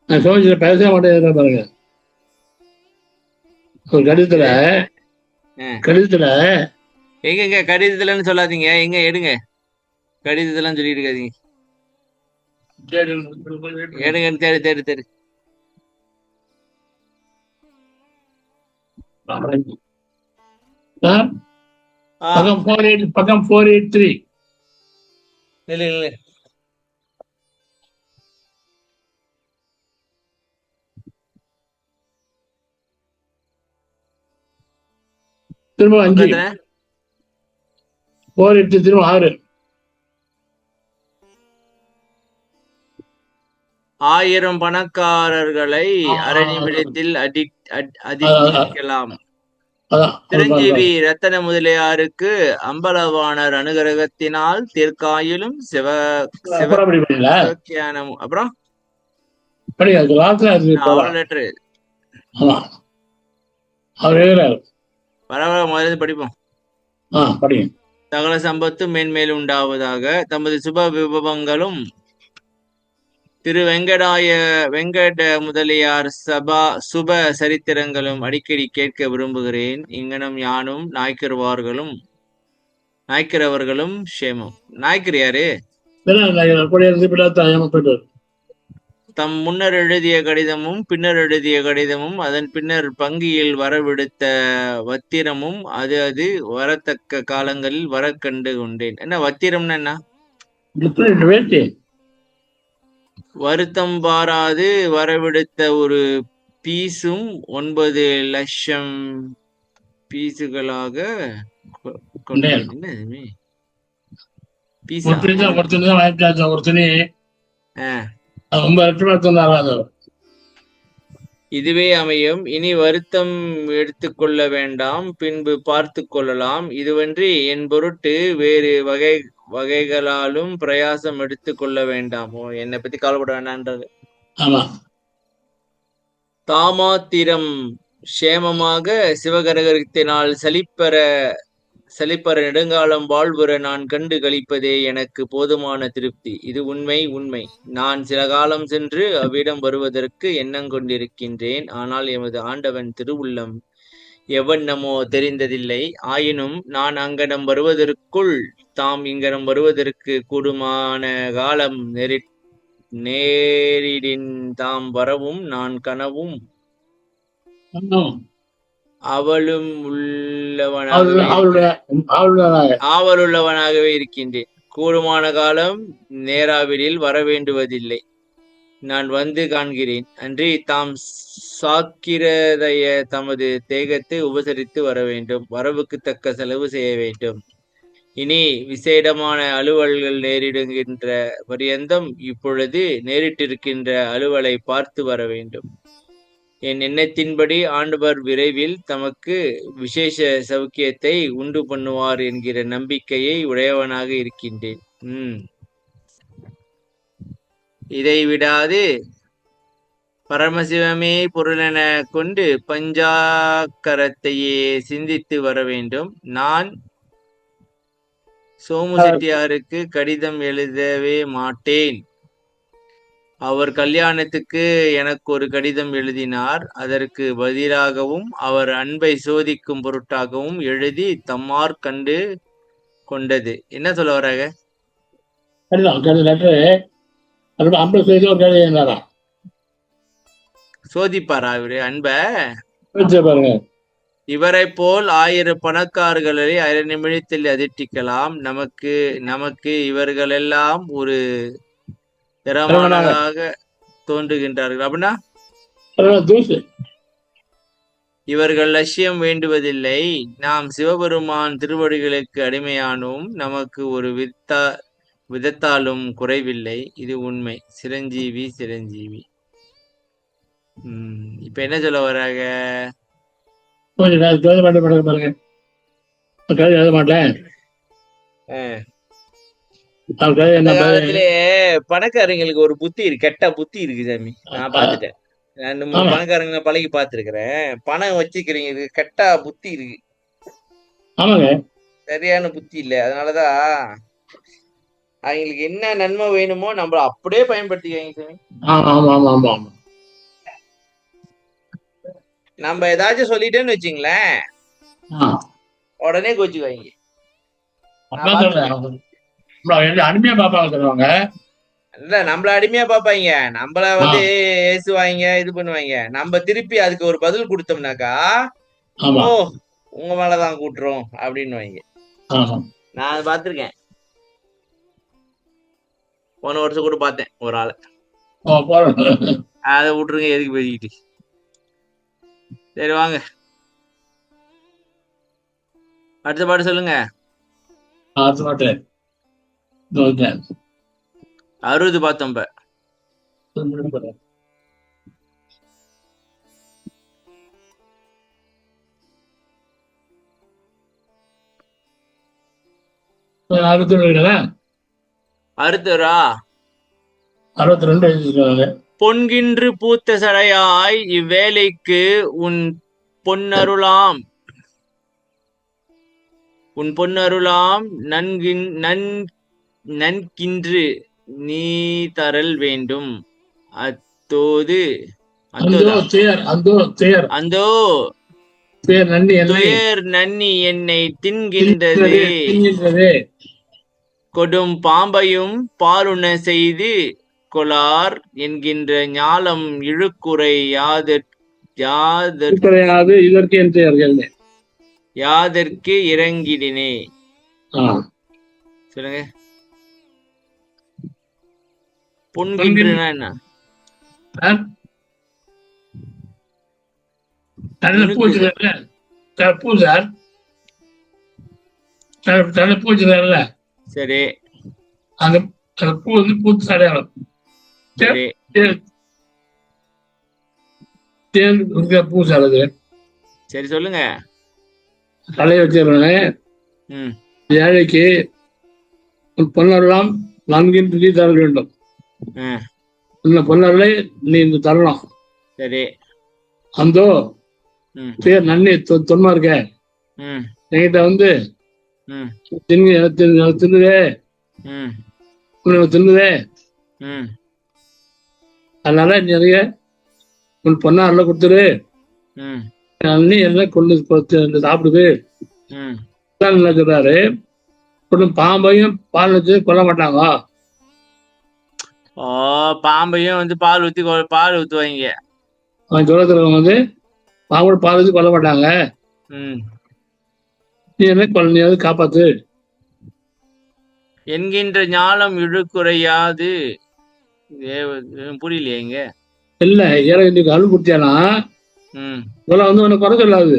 நான் சோசியல பேச மாட்டேன் பாருங்க. ஒரு கடிதத்துல எங்க கடிதத்துலன்னு சொல்லாதீங்க. எங்க எடுங்க கடிதத்தெல்லாம் சொல்லிட்டு இருக்காதீங்க. எடுங்க, தேடு தேடு தேடு. பக்கம் 483. இல்லை திரும்ப 5 483 திரும்ப 6. 1000 பணக்காரர்களை அரை நிமிடத்தில் அதிர்க்கலாம். சிரஞ்சீவி ரத்தன முதலியாருக்கு அம்பலவாணர் அனுகிரகத்தினால் தீர்க்காயிலும் சிவக்கியானமும். அப்புறம் லெட்டரு பரவாயில்ல, முதல்ல படிப்போம். சகல சம்பத்தும் மேன்மேல் உண்டாவதாக. தமது சுப விபவங்களும் திரு வெங்கட முதலியார் சுப சரித்திரங்களும் அடிக்கடி கேட்க விரும்புகிறேன். இங்கனம் யானும் நாய்க்கிறவர்களும் க்ஷேமம். நாய்க்கர் யாரு? தம் முன்னர் எழுதிய கடிதமும் பின்னர் எழுதிய கடிதமும் அதன் பின்னர் பங்கியில் வரவிடுத்த வத்திரமும் அது வரத்தக்க காலங்களில் வர கண்டு கொண்டேன். என்ன வத்திரம்னா என்ன? வருத்தம் பாராது வரவிடுத்த ஒரு பீஸும் 9 லட்சம் பீஸுகளாக இதுவே அமையும். இனி வருத்தம் எடுத்துக்கொள்ள வேண்டாம், பின்பு பார்த்து கொள்ளலாம். இதுவன்றி என் பொருட்டு வேறு வகைகளாலும் பிரயாசம் எடுத்துக்கொள்ள வேண்டாமோ. என்னை பத்தி கவலைப்பட வேண்டான்றது. தாமாத்திரம் சேமமாக சிவகரகத்தினால் சலிப்பற நெடுங்காலம் வாழ்வுற நான் கண்டு கழிப்பதே எனக்கு போதுமான திருப்தி. இது உண்மை. நான் சில காலம் சென்று அவ்விடம் வருவதற்கு எண்ணம் கொண்டிருக்கின்றேன். ஆனால் எமது ஆண்டவன் திருவுள்ளம் எவ்வண்ணமோ தெரிந்ததில்லை. ஆயினும் நான் அங்கனம் வருவதற்குள் தாம் இங்கனம் வருவதற்கு கூடுமான காலம் நேரிடின் தாம் வரவும் நான் கனவும் அவளும் ஆவலுள்ளவனாகவே இருக்கின்றேன். கூடுமான காலம் நேராவிடில் வரவேண்டுவதில்லை. நான் வந்து காண்கிறேன் அன்றி தாம் சாக்கிரதைய தமது தேகத்தை உபசரித்து வர வேண்டும். வரவுக்கு தக்க செலவு செய்ய வேண்டும். இனி விசேடமான அலுவல்கள் நேரிடுகின்ற பரியந்தம் இப்பொழுது நேரிட்டிருக்கின்ற அலுவலை பார்த்து வர வேண்டும். என் எண்ணத்தின்படி ஆண்டவர் விரைவில் தமக்கு விசேஷ சௌக்கியத்தை உண்டு பண்ணுவார் என்கிற நம்பிக்கையை உடையவனாக இருக்கின்றேன். இதை விடாது பரமசிவமே பொருளென கொண்டு பஞ்சாக்கரத்தையே சிந்தித்து வர வேண்டும். நான் சோமு செட்டியாருக்கு கடிதம் எழுதவே மாட்டேன். அவர் கல்யாணத்துக்கு எனக்கு ஒரு கடிதம் எழுதினார். அதற்கு பதிலாகவும் அவர் அன்பை சோதிக்கும் பொருட்டாகவும் எழுதி தம்மார் கண்டு கொண்டது. என்ன சொல்ல வராங்க? சோதிப்பாரா இவரு அன்ப? இவரை போல் 1000 பணக்காரர்களை 1 நிமிடத்தில் அதிர்ஷ்டிக்கலாம். நமக்கு இவர்களெல்லாம் ஒரு திறமானதாக தோன்றுகின்றார்கள். அப்படின்னா இவர்கள் லட்சியம் வேண்டுவதில்லை. நாம் சிவபெருமான் திருவடிகளுக்கு அடிமையானோம். நமக்கு ஒரு விதத்தாலும் குறைவில்லை. இது உண்மை. சிரஞ்சீவி சிரஞ்சீவி. இப்ப என்ன சொல்ல வராங்க? பணக்காரங்களுக்கு ஒரு புத்தி இருக்கு, கெட்ட புத்தி இருக்கு சாமி. நான் பாத்துட்டேன். நான் பணக்காரங்க பழகி பாத்துருக்கிறேன். பணம் வச்சுக்கிறீங்க, கெட்ட புத்தி இருக்கு. சரியான புத்தி இல்ல. அதனாலதான் அவங்களுக்கு என்ன நன்மை வேணுமோ நம்ம அப்படியே பயன்படுத்திக்காங்க சாமி. நம்ம ஏதாச்சும் சொல்லிட்டேன்னு வச்சுங்களேன், உடனே கோச்சுக்குவாங்க. அடிமையா பாப்பாங்க சொல்லுவாங்க. இல்ல, நம்மள அடிமையா பாப்பாங்க. நம்மள வந்து ஏசுவாங்க, இது பண்ணுவாங்க. நம்ம திருப்பி அதுக்கு ஒரு பதில் கொடுத்தோம்னாக்கா, ஓ உங்க மேலதான் கூட்டுறோம் அப்படின்னு. நான் அதை பாத்திருக்கேன். போன வருஷம் கூட பார்த்தேன் ஒரு ஆளை. அதை விட்டுருங்க, எதுக்கு பேசிக்கிட்டு. சரி வாங்க, அடுத்த பாட்டு சொல்லுங்க. 60 பார்த்தோம். அறுத்தரா 62. பொன்கின்று பூத்த சடையாய் இவ்வேலைக்கு உன் பொன்னருளாம் நன்கின்று நீ தரல் வேண்டும். அந்தோ துயர் நன்னி என்னை தின்கின்றது. கொடும் பாம்பையும் பாலுண செய்து கொளார் என்கின்ற ஞாலம் இழுக்குறை யாதற்கு இறங்கிடினே. சொல்லுங்க. பொன்கின்றனா என்ன? சரி, அந்த பூ வந்து பூத்து அடையாளம். பூ சாலது. சரி சொல்லுங்க. தலையை வச்சிருந்தேன். ஏழைக்கு பொன்னரெல்லாம் நன்கின்று நீ தர வேண்டும். இந்த பொன்னரை நீ இந்த தரலாம். சரி. அந்தோ பேர் நன்னி தொன்மா இருக்க என்கிட்ட வந்து தின்னுதே தின்னுதே. அதனால நிறைய உன் பொன்னாரில் கொடுத்துரு, அண்ணி எல்லாம் கொண்டு சாப்பிடுது சொல்றாரு. பாம்பையும் பால் வச்சு கொல்ல மாட்டாங்க. பாம்பையும் வந்து பால் ஊத்துவாங்க. அவன் சொல்றதுல வந்து பாவோட பால் கொல்ல மாட்டாங்க. நீ என்ன குழந்தையாவது காப்பாத்து என்கின்ற ஞானம் இழுக்குறையாது. புரியலையே இங்க. இல்ல ஏற இன்னைக்கு அருள் கொடுத்தியானா வந்து உனக்கு குறை சொல்லாது.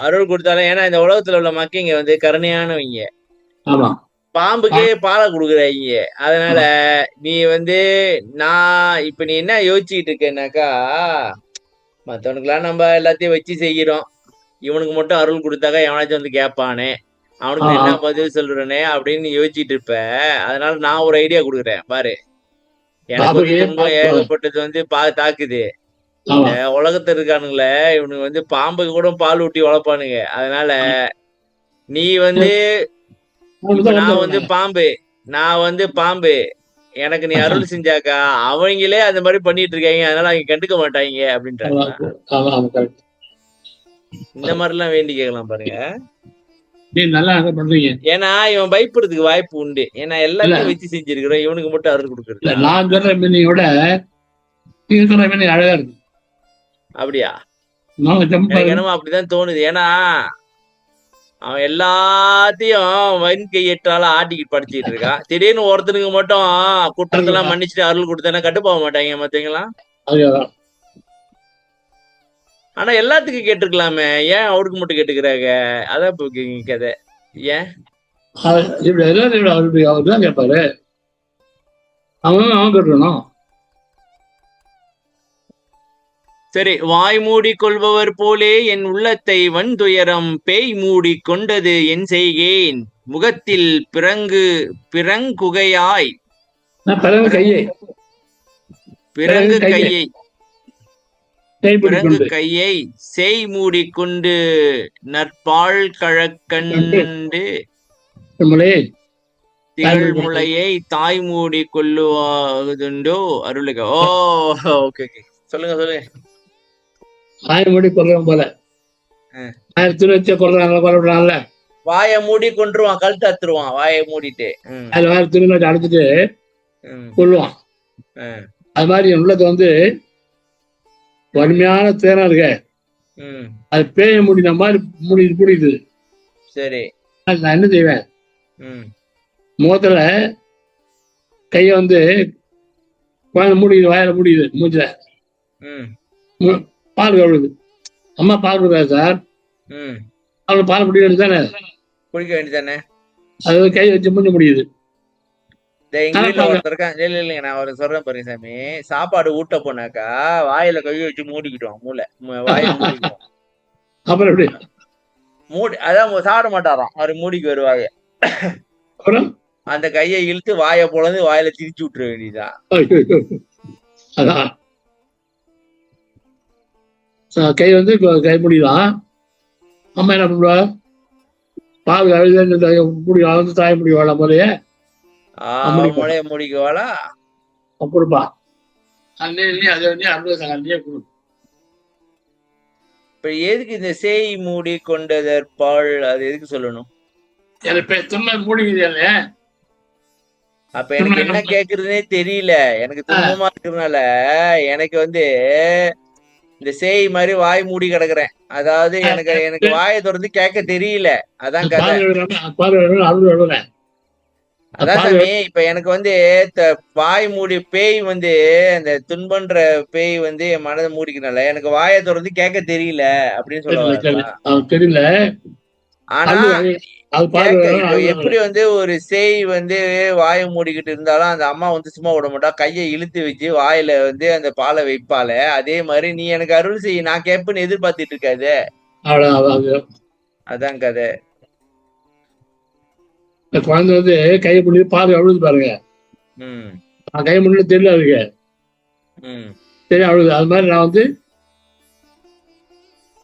அருள் கொடுத்தாலும் ஏன்னா இந்த உலகத்துல உள்ள மக்கள் வந்து கருணையானவங்க. ஆமா, பாம்புக்கே பாலை கொடுக்குறாங்க. அதனால நீ வந்து இப்ப நீ என்ன யோசிச்சுட்டு இருக்கனாக்கா, மத்தவனுக்குலாம் நம்ம எல்லாத்தையும் வச்சு செய்யறோம், இவனுக்கு மட்டும் அருள் கொடுத்தாக்கா எவனாச்சும் வந்து கேட்பானே, அவனுக்கு என்ன பதில் சொல்றனே அப்படின்னு யோசிச்சுட்டு இருப்ப. அதனால நான் ஒரு ஐடியா கொடுக்குறேன் பாரு. எனக்கு வந்து துன்பம் ஏகப்பட்டது வந்து தாக்குது. இந்த உலகத்துல இருக்கானுங்களே இவனுக்கு வந்து பாம்புக்கு கூட பால் ஊட்டி வளர்ப்பானுங்க. அதனால நீ வந்து நான் வந்து பாம்பு எனக்கு நீ அருள் செஞ்சாக்கா அவங்களே அந்த மாதிரி பண்ணிட்டு இருக்காங்க. அதனால அவங்க கண்டுக்க மாட்டாங்க அப்படின்றாங்க. இந்த மாதிரி எல்லாம் வேண்டி கேட்கலாம் பாருங்க. ஏன்னா இவன் பயப்படுறதுக்கு வாய்ப்பு உண்டு. ஏன்னா எல்லாத்தையும் வச்சு செஞ்சிருக்கிறோம், இவனுக்கு மட்டும் அருள் கொடுக்கறது. நான் சொல்ற மீனியோட நீங்க சொல்ற மீனி அழகா இருக்கு. அப்படியா? எனக்கு அப்படிதான் தோணுது. ஏன்னா அவன் எல்லாத்தையும் வன் கையற்றால ஆட்டிக்கிட்டு படிச்சுட்டு இருக்கான். திடீர்னு ஒருத்தனுக்கு மட்டும் குற்றத்தெல்லாம் மன்னிச்சுட்டு அருள் கொடுத்தா கட்டுப்போக மாட்டாங்க மத்தவங்களா? ஆனா எல்லாத்துக்கும் கேட்டிருக்கலாமே, ஏன் அவருக்கு மட்டும் கேட்டுக்கிறாங்க? அதான் கதை. ஏன் அவர்தான் கேட்பாரு, அவன் கேட்கணும். சரி, வாய் மூடி கொள்பவர் போலே என் உள்ளத்தை வன் துயரம் பேய் மூடி கொண்டது என் செய்கேன். முகத்தில் பிறங்குகையாய் பிறங்கு கையை செய் மூடிக்கொண்டு நற்பால் கழக்கண்டு திகழ்முளையை தாய் மூடி கொள்ளுவதுண்டோ அருளுக. ஓகே சொல்லுங்க. வாயை மூடி கொள்றவன் போல 1000 வச்சு கொள்றாங்கல்ல, வாயை மூடி கொண்டுருவான், கழுத்து அத்துருவான் வாயை மூடிட்டு. அது வேற துணி அடைச்சிட்டு கொள்ளுவான். அது மாதிரி என் உள்ளத்தை வந்து வலிமையான தேனா இருக்க, அது பேய மூடின மாதிரி மூடிது. சரி, நான் என்ன செய்வேன், முகத்துல கைய வந்து குழந்தை மூடிது, வாயில மூடிது, மூச்சுல பால் கழுவுது. அம்மா பால் கொடுக்காது சார், அவளுக்கு பால் குடிக்க வேண்டியதானே, குடிக்க வேண்டியதானே. அது கை வச்சு மூஞ்ச முடியுது. இல்லைங்க, நான் ஒரு சொல்றேன் பாருங்க சாமி. சாப்பாடு ஊட்ட போனாக்கா வாயில கை வச்சு மூடிக்கிட்டோம், மூளை வாயை மூடிக்கிட்டோம். அப்புறம் எப்படி அதான் சாப்பிட மாட்டாராம், அவரு மூடிக்கு வருவாங்க. அப்புறம் அந்த கையை இழுத்து வாயை பொழந்து வாயில திரிச்சு விட்டுற வேண்டியதான். அதான் கை வந்து கை முடிதான். அம்மா என்ன பண்ணுவா, பால் முடி வந்து தாய் முடி வாழ போலையே முளைய முடிக்குவாளா கொடுப்பா. அன்னையே அதை வந்து அன்னையே கொடு. இப்ப எதுக்கு இந்த சேய் மூடி கொண்டதற்பால், அது எதுக்கு சொல்லணும்? மூடிக்குது. அப்ப எனக்கு என்ன கேக்குறதுனே தெரியல. எனக்கு துன்பமா இருக்கிறதுனால எனக்கு வந்து இந்த சேய் மாதிரி வாய் மூடி கிடக்குறேன். அதாவது எனக்கு வாயை திறந்து கேட்க தெரியல. அதான் கதை. அதான் சாமி, இப்ப எனக்கு வந்து வாய் மூடி பேய் வந்து அந்த துன்பன்ற பேய் வந்து என் மனதை மூடிக்கனால எனக்கு வாயை திறந்து கேட்க தெரியல அப்படின்னு சொல்லுவாங்க. தெரியல. ஆனா எப்படி வந்து ஒரு சேய் வந்து வாயை மூடிக்கிட்டு இருந்தாலும் அந்த அம்மா வந்து சும்மா விட மாட்டா, கையை இழுத்து வச்சு வாயில வந்து அந்த பாலை வைப்பால. அதே மாதிரி நீ எனக்கு அருள் செய்ய, நான் கேட்பேன்னு எதிர்பார்த்துட்டு இருக்காது. அதான் கதை. குழந்தை வந்து கையை பண்ணி பால் அழுது பாருங்க, கை முன்னு தெரியல இருக்கு, சரி அழுது. அது மாதிரி நான் வந்து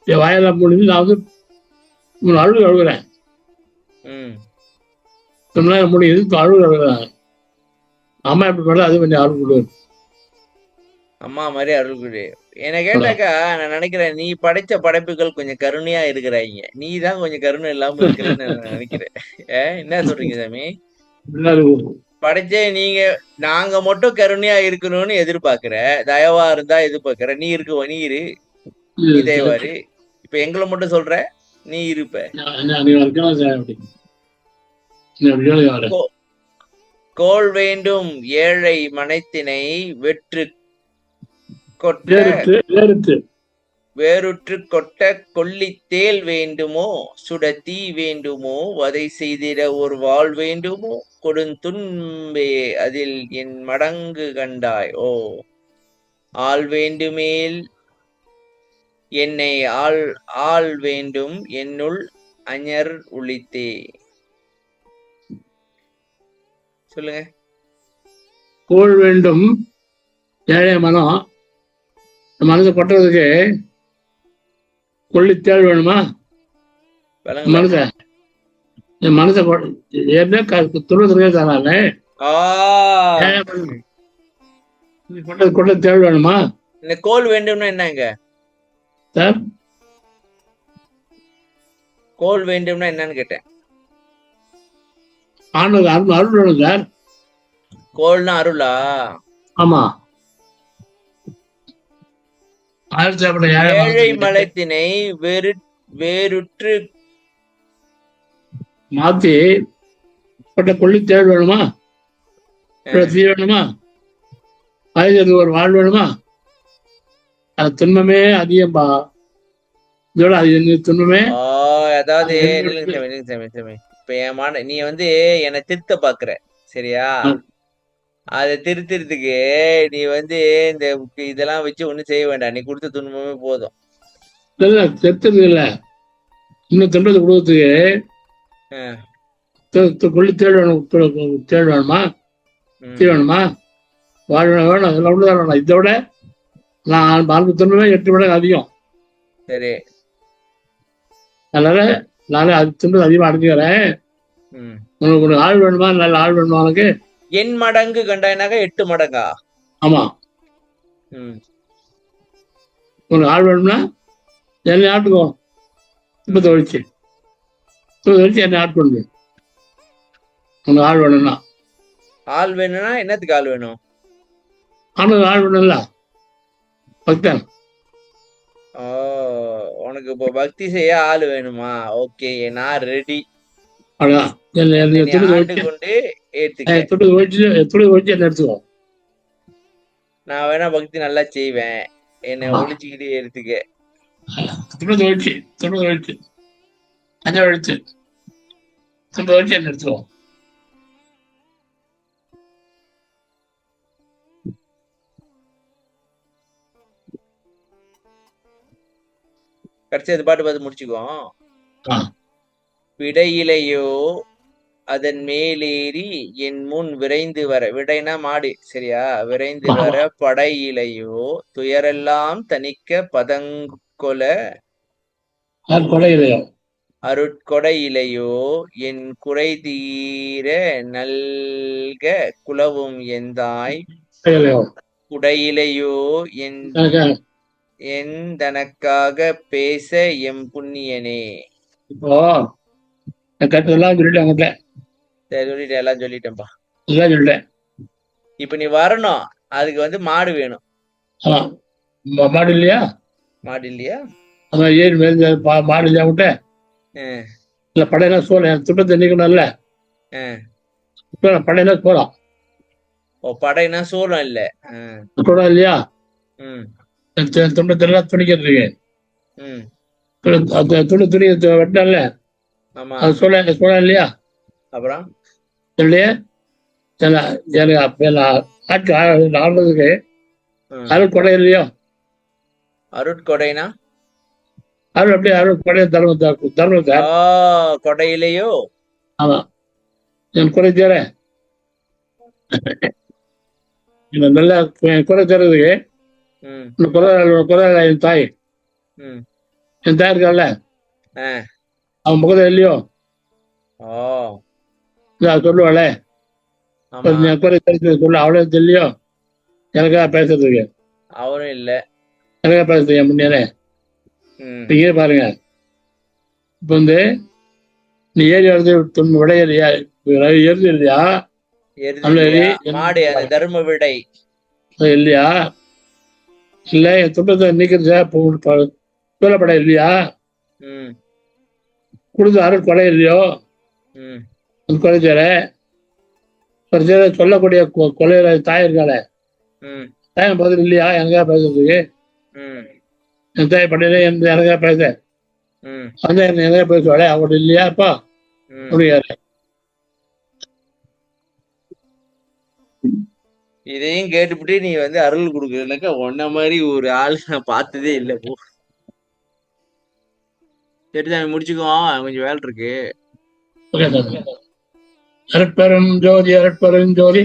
என் வாயெல்லாம் முடிஞ்சு நான் வந்து அழுகுறேன். முடியுது அழுகுறேன். அம்மா எப்படி பண்ணல அது கொஞ்சம் அருள் கொடு, அம்மா மாதிரி அருள் கொடு. என்ன கேட்டாக்கா நான் நினைக்கிறேன், நீ படைச்ச படைப்புகள் கொஞ்சம் கருணையா இருக்கிறாங்க, நீ தான் கொஞ்சம் கருணை இல்லாம இருக்கிறன்னு நான் நினைக்கிறேன். என்ன சொல்றீங்க சாமி? படைச்சே நீங்க நாங்க மட்டும் கருணையா இருக்கணும்னு எதிர்பார்க்கிற, தயவா இருந்தா எதிர்பார்க்கிற. நீ இருக்கு, நீ இரு, நீ தயவாரு. இப்ப எங்களை மட்டும் சொல்ற, நீ இருப்ப. கோள் வேண்டும் ஏழை மனத்தினை வெற்று கொட்ட வேறுற்று கொட்ட கொல்லித்தேல் வேண்டுமோ, சுடத்தீ வேண்டுமோ, வதை செய்திட ஒரு வாழ் வேண்டுமோ, கொடுந்துன்பே அதில் என் மடங்கு கண்டாய். ஓ ஆள் வேண்டுமேல் என்னை ஆள் வேண்டும் என்னுள் அஞர் உளித்தே. சொல்லுங்க. கோள் வேண்டும் ஏழை மனம், மனசை கொட்டுறதுக்கு கொள்ளித்தேள் வேணுமா? மனச என் மனசை துருவத்திற்கே தரானே கொள்ள தேவை வேணுமா? இந்த கோல் வேண்டும்னா என்னங்க சார்? கோல் வேண்டும்னா என்னன்னு கேட்டேன். அருள் வேணும் சார். கோல்னா அருளா? ஆமா. ஏழை மலத்தினை வேறுற்று மாத்தி கொள்ளி தேவை வேணுமா? தீ வேணுமா? அது ஒரு வாழ் வேணுமா? அது துன்பமே அதிகம்பா. இதோட அது துன்பமே. அதாவது இப்ப நீ என்னை திருத்த பாக்குற, சரியா? அதை திருத்துறதுக்கு நீ இந்த இதெல்லாம் வச்சு ஒண்ணும் செய்ய வேண்டாம். நீ கொடுத்த துன்பமே போதும். இல்ல செத்துறது இல்ல, இன்னும் துன்பத்தை கொடுக்கறதுக்கு கொள்ளி தேள் வேணும். தேள் வேணுமா? தீ வேணுமா? வாழ் வேணும். அதெல்லாம் ஒண்ணுதான் வேணும். இதை விட நான் 4 துன்பமே 8 மடங்கு அதிகம். சரி, அதனால நானே அது துன்பத்தை அதிகமா அடைஞ்சுக்கிறேன். உனக்கு ஆள் வேணுமா? நல்ல ஆள் வேணுமா? உனக்கு என் மடங்கு கண்டாயினாக்க 8 மடங்கா? ஆமா. உனக்கு ஆள் வேணும்னா என்னை ஆட்டுக்கோ. துன்பத்தை ஒழிச்சு என்னை ஆட்கொண்டு. உனக்கு ஆள் வேணும்னா. ஆள் வேணும்னா என்னத்துக்கு ஆள் வேணும்? ஆளுக்கு ஆள் வேணும்ல, பக்தன். உனக்கு இப்போ பக்தி செய்ய ஆள் வேணுமா? ஓகே, நான் ரெடி. அவ்வளவுதான். நான் வேணா பக்தி நல்லா செய்வேன், என்னை ஒழிச்சுக்கிட்டே எடுத்துக்க. எடுத்துவோம். கடைசி அது பாட்டு பார்த்து முடிச்சுக்குவோம். விடையிலையோ அதன் மேலேறி என் முன் விரைந்து வர, விடைனா மாடு, சரியா? விரைந்து வர படையிலையோ துயரெல்லாம் தணிக்க பதங்கொல அருட்கொடையிலையோ என் குறை தீர நல்க குலவும் எந்தாய் குடையிலையோ என் தனக்காக பேச எம் புண்ணியனே. இப்போ சொல்லிட்டேன், எல்லாம் சொல்லிட்டேன்பா. சொல்லிட்டேன். இப்ப நீ வரணும், அதுக்கு மாடு வேணும். மாடு இல்லையா? மாடு இல்லையா? அதான் ஏறி மாடு இல்லையா விட்ட? இல்ல படையெல்லாம் சோழ துன்பத்தை நீக்கணும்ல. படையெல்லாம் சோழம். படைனா சோழம் இல்ல, சோழம் இல்லையா? துன்பத்தெல்லாம் துணிக்கிறதுக்கு துணி வெட்டல, அது சோழ இல்லையா? அப்புறம் இல்லையா? ஆடுறதுக்கு அருட்கொடை இல்லையோ? அருட்கொடைனா அருள் அப்படியே அருட்கொடை தர்மத்தை கொடையிலையோ. ஆமா, என் குறை தேர நல்லா குறை தேர்றதுக்கு என் தாய், என் தாய் இருக்கால, அவன் முகத்தை இல்லையோ? சொல்லுவாளே குறை சொல்ல, அவளே தெரியலையோ? எனக்கா பேசுறதுக்கு அவரும் இல்ல, எனக்கா பேசுறது என் முன்னேறே. நீங்க பாருங்க, இப்ப நீ ஏறி வருது விடையிலையா? ஏறி இல்லையா? அல்ல இல்லையா? மாடு அந்த தர்ம விடை இல்லையா? இல்ல என் துன்பத்தை நீக்கிறதா சொல்லப்பட இல்லையா? கொடுத்த அருள் கொலை இல்லையோ? கொலை சொல்லக்கூடிய கொலையில தாய் இருக்காள, தாய் பதில் இல்லையா? எனக்கா பேசுறதுக்கு என் தாய் படையில எனக்கா பேச அந்த எனக்கா பேசுவாளே அவட இல்லையா? அப்பா முடியாது. இதையும் கேட்டுவிட்டு நீ அருள் கொடுக்கறதுனாக்கா உன்ன மாதிரி ஒரு ஆள் நான் பார்த்ததே இல்லை. போ சரிதான், முடிச்சுக்குவோம், கொஞ்சம் வேலை இருக்கு. அருட்பெரும் ஜோதி அருட்பெரும் ஜோதி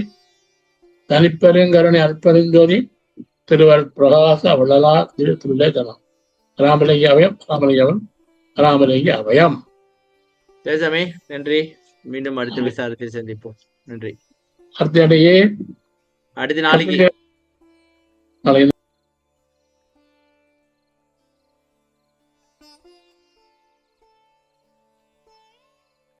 தனிப்பெருங்கருணை அருட்பெருஞ்சோதி திருவருட்பிரகாச வள்ளலார் திருத்துள்ளே தலம் ராமலிங்க அவயம் ராமலிங்கம் ராமலிங்க அவயம். ஜெயசாமி, நன்றி. மீண்டும் அடுத்த விசாரத்தில் சந்திப்போம். நன்றி. அடுத்த நாளைக்கு